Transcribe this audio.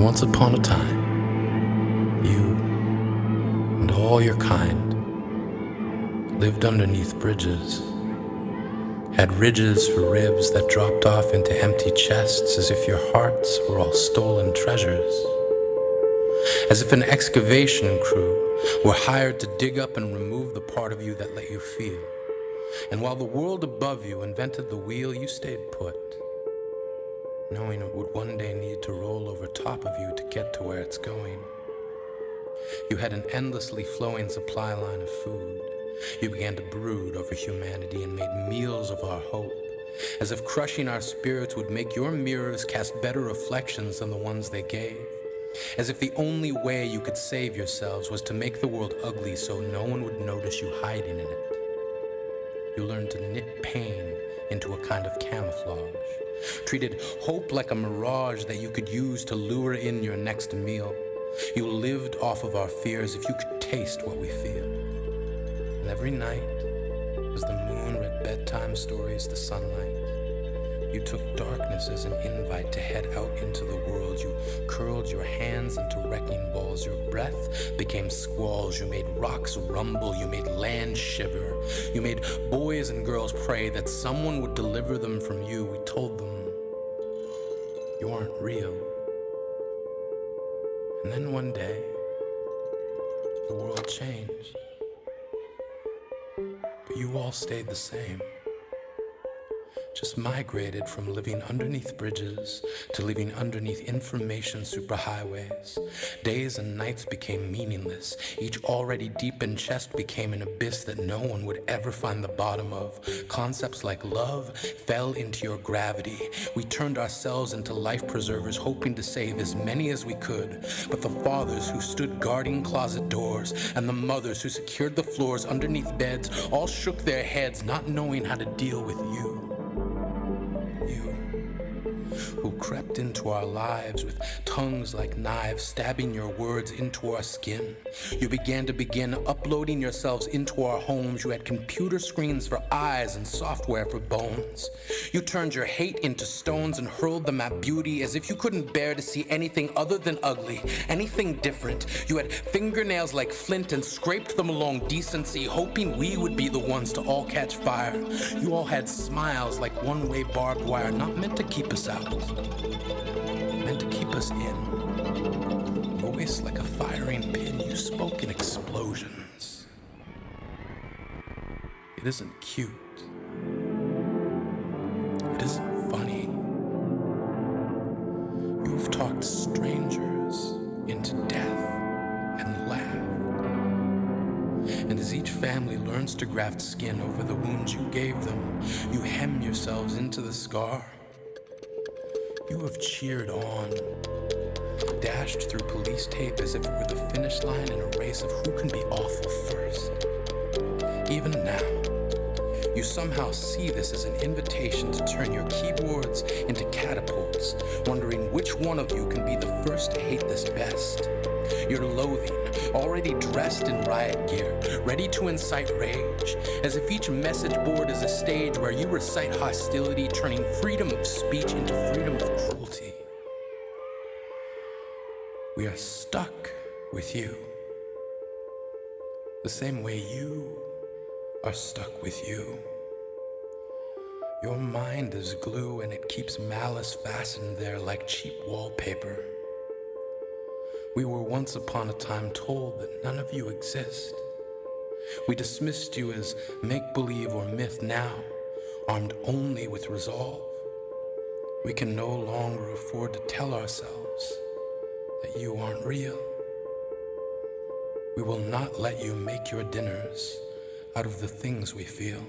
Once upon a time, you and all your kind lived underneath bridges, had ridges for ribs that dropped off into empty chests as if your hearts were all stolen treasures, as if an excavation crew were hired to dig up and remove the part of you that let you feel. And while the world above you invented the wheel, you stayed put, knowing it would one day need to roll over top of you to get to where it's going. You had an endlessly flowing supply line of food. You began to brood over humanity and made meals of our hope, as if crushing our spirits would make your mirrors cast better reflections than the ones they gave, as if the only way you could save yourselves was to make the world ugly so no one would notice you hiding in it. You learned to knit pain into a kind of camouflage, treated hope like a mirage that you could use to lure in your next meal. You lived off of our fears if you could taste what we feel. And every night, as the moon read bedtime stories to sunlight, you took darkness as an invite to head out into the world. You curled your hands into wrecking balls. Your breath became squalls. You made rocks rumble. You made land shiver. You made boys and girls pray that someone would deliver them from you. We told them, you aren't real. And then one day, the world changed. But you all stayed the same. Just migrated from living underneath bridges to living underneath information superhighways. Days and nights became meaningless. Each already deepened chest became an abyss that no one would ever find the bottom of. Concepts like love fell into your gravity. We turned ourselves into life preservers, hoping to save as many as we could. But the fathers who stood guarding closet doors and the mothers who secured the floors underneath beds all shook their heads, not knowing how to deal with you. You, who crept into our lives with tongues like knives, stabbing your words into our skin. You began uploading yourselves into our homes. You had computer screens for eyes and software for bones. You turned your hate into stones and hurled them at beauty as if you couldn't bear to see anything other than ugly, anything different. You had fingernails like flint and scraped them along decency, hoping we would be the ones to all catch fire. You all had smiles like one-way barbed wire, not meant to keep us out, meant to keep us in. Voice like a firing pin, you spoke in explosions. It isn't cute. It isn't funny. You've talked strangers into death and laughed. And as each family learns to graft skin over the wounds you gave them, you hem yourselves into the scar. You have cheered on, dashed through police tape as if it were the finish line in a race of who can be awful first. Even now, you somehow see this as an invitation to turn your keyboards into catapults, wondering which one of you can be the first to hate this best. Your loathing, already dressed in riot gear, ready to incite rage, as if each message board is a stage where you recite hostility, turning freedom of speech into freedom of cruelty. We are stuck with you, the same way you are stuck with you. Your mind is glue and it keeps malice fastened there like cheap wallpaper. We were once upon a time told that none of you exist. We dismissed you as make-believe or myth. Now, armed only with resolve, we can no longer afford to tell ourselves that you aren't real. We will not let you make your dinners out of the things we feel.